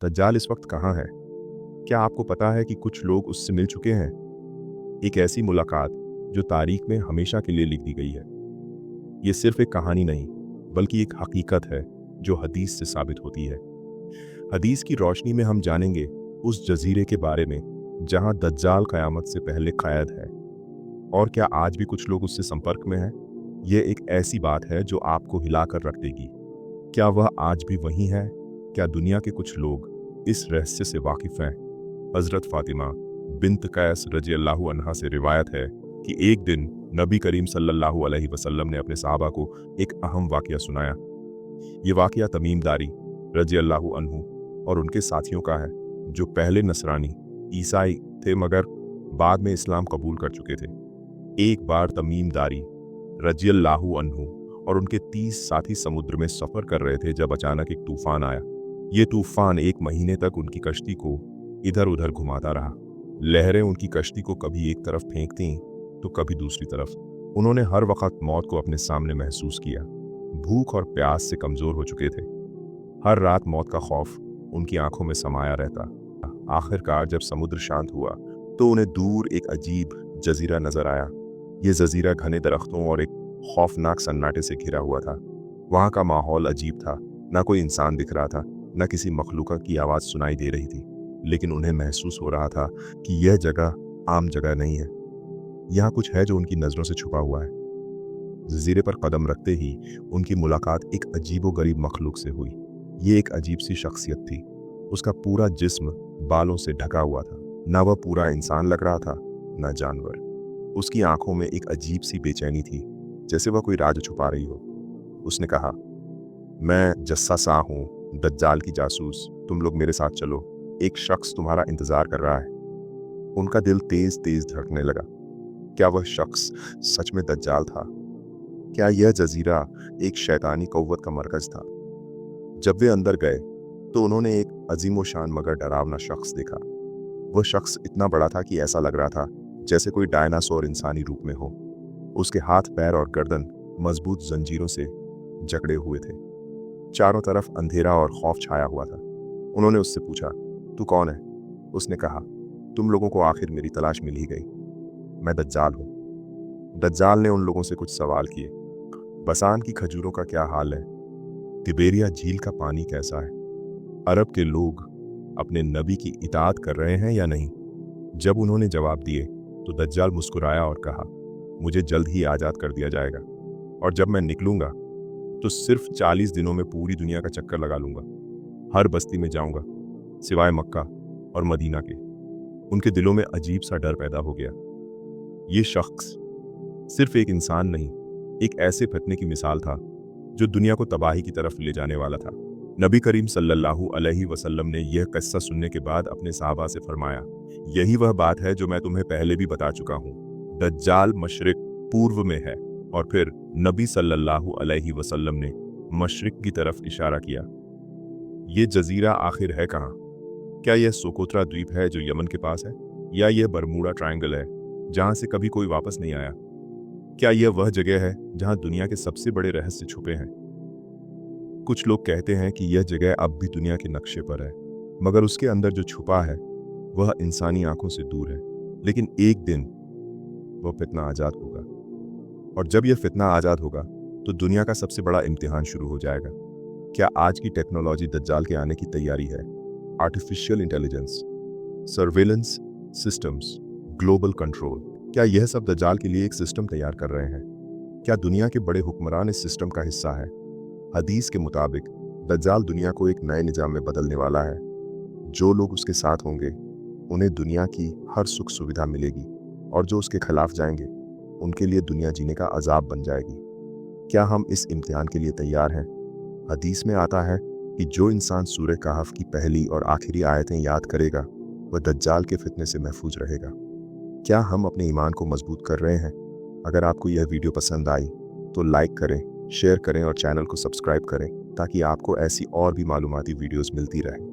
दज्जाल इस वक्त कहाँ है? क्या आपको पता है कि कुछ लोग उससे मिल चुके हैं? एक ऐसी मुलाकात जो तारीख में हमेशा के लिए लिख दी गई है। ये सिर्फ एक कहानी नहीं, बल्कि एक हकीकत है जो हदीस से साबित होती है। हदीस की रोशनी में हम जानेंगे उस जजीरे के बारे में जहां दज्जाल क़यामत से पहले क़ैद है। और क्या आज भी कुछ लोग उससे संपर्क में हैं? ये एक ऐसी बात है जो आपको हिलाकर रख देगी। क्या वह आज भी वही है? क्या दुनिया के कुछ लोग इस रहस्य से वाकिफ हैं? हज़रत फ़ातिमा बिन्त कैस रज़ियल्लाहु अन्हा से रिवायत है कि एक दिन नबी करीम सल्लल्लाहु अलैहि वसल्लम ने अपने सहाबा को एक अहम वाक़या सुनाया। ये वाक़या तमीम दारी रज़ियल्लाहु अन्हु और उनके साथियों का है, जो पहले नसरानी ईसाई थे मगर बाद में इस्लाम कबूल कर चुके थे। एक बार तमीम दारी रज़ियल्लाहु अन्हु और उनके 30 साथी समुद्र में सफ़र कर रहे थे जब अचानक एक तूफ़ान आया। ये तूफ़ान 1 महीने तक उनकी कश्ती को इधर उधर घुमाता रहा। लहरें उनकी कश्ती को कभी एक तरफ फेंकती तो कभी दूसरी तरफ। उन्होंने हर वक्त मौत को अपने सामने महसूस किया। भूख और प्यास से कमज़ोर हो चुके थे। हर रात मौत का खौफ उनकी आंखों में समाया रहता। आखिरकार जब समुद्र शांत हुआ तो उन्हें दूर एक अजीब जजीरा नजर आया। ये जजीरा घने दरख्तों और एक खौफनाक सन्नाटे से घिरा हुआ था। वहाँ का माहौल अजीब था। ना कोई इंसान दिख रहा था, न किसी मखलूका की आवाज़ सुनाई दे रही थी, लेकिन उन्हें महसूस हो रहा था कि यह जगह आम जगह नहीं है। यहाँ कुछ है जो उनकी नज़रों से छुपा हुआ है। जजीरे पर कदम रखते ही उनकी मुलाकात एक अजीबोगरीब मखलूक से हुई। ये एक अजीब सी शख्सियत थी। उसका पूरा जिस्म बालों से ढका हुआ था। ना वह पूरा इंसान लग रहा था, ना जानवर। उसकी आंखों में एक अजीब सी बेचैनी थी, जैसे वह कोई राज छुपा रही हो। उसने कहा, मैं जस्सा शाह हूँ, दज्जाल की जासूस। तुम लोग मेरे साथ चलो, एक शख्स तुम्हारा इंतजार कर रहा है। उनका दिल तेज तेज धड़कने लगा। क्या वह शख्स सच में दज्जाल था? क्या यह जजीरा एक शैतानी कौवत का मरकज था? जब वे अंदर गए तो उन्होंने एक अजीमोशान मगर डरावना शख्स देखा। वह शख्स इतना बड़ा था कि ऐसा लग रहा था जैसे कोई डायनासोर इंसानी रूप में हो। उसके हाथ, पैर और गर्दन मजबूत जंजीरों से जकड़े हुए थे। चारों तरफ अंधेरा और खौफ छाया हुआ था। उन्होंने उससे पूछा, तू कौन है? उसने कहा, तुम लोगों को आखिर मेरी तलाश मिल ही गई। मैं दज्जाल हूँ। दज्जाल ने उन लोगों से कुछ सवाल किए। बसान की खजूरों का क्या हाल है? तिबेरिया झील का पानी कैसा है? अरब के लोग अपने नबी की इताअत कर रहे हैं या नहीं? जब उन्होंने जवाब दिए तो दज्जाल मुस्कुराया और कहा, मुझे जल्द ही आज़ाद कर दिया जाएगा, और जब मैं निकलूंगा तो सिर्फ 40 दिनों में पूरी दुनिया का चक्कर लगा लूंगा। हर बस्ती में जाऊंगा सिवाय मक्का और मदीना के। उनके दिलों में अजीब सा डर पैदा हो गया। ये शख्स सिर्फ एक इंसान नहीं, एक ऐसे फितने की मिसाल था जो दुनिया को तबाही की तरफ ले जाने वाला था। नबी करीम सल्लल्लाहु अलैहि वसल्लम ने यह किस्सा सुनने के बाद अपने सहाबा से फरमाया, यही वह बात है जो मैं तुम्हें पहले भी बता चुका हूँ। दज्जाल मशरिक पूर्व में है। और फिर नबी सल्लल्लाहु अलैहि वसल्लम ने मशरिक की तरफ इशारा किया। ये जजीरा आखिर है कहाँ? क्या यह सोकोत्रा द्वीप है जो यमन के पास है, या यह बरमूडा ट्रायंगल है जहाँ से कभी कोई वापस नहीं आया? क्या यह वह जगह है जहाँ दुनिया के सबसे बड़े रहस्य छुपे हैं? कुछ लोग कहते हैं कि यह जगह अब भी दुनिया के नक्शे पर है, मगर उसके अंदर जो छुपा है वह इंसानी आंखों से दूर है। लेकिन एक दिन वह फितना आज़ाद होगा, और जब यह फितना आज़ाद होगा तो दुनिया का सबसे बड़ा इम्तिहान शुरू हो जाएगा। क्या आज की टेक्नोलॉजी दज्जाल के आने की तैयारी है? Artificial intelligence, surveillance systems, global control, क्या यह सब दज्जाल के लिए एक सिस्टम तैयार कर रहे हैं? क्या दुनिया के बड़े हुक्मरान इस सिस्टम का हिस्सा है? हदीस के मुताबिक दज्जाल दुनिया को एक नए निजाम में बदलने वाला है। जो लोग उसके साथ होंगे उन्हें दुनिया की हर सुख सुविधा मिलेगी, और जो उसके खिलाफ जाएंगे उनके लिए दुनिया जीने का अजाब बन जाएगी। क्या हम इस इम्तिहान के लिए तैयार हैं? हदीस में आता है कि जो इंसान सूरह कहफ की पहली और आखिरी आयतें याद करेगा वह दज्जाल के फितने से महफूज रहेगा। क्या हम अपने ईमान को मजबूत कर रहे हैं? अगर आपको यह वीडियो पसंद आई तो लाइक करें, शेयर करें और चैनल को सब्सक्राइब करें, ताकि आपको ऐसी और भी मालूमाती वीडियोस मिलती रहें।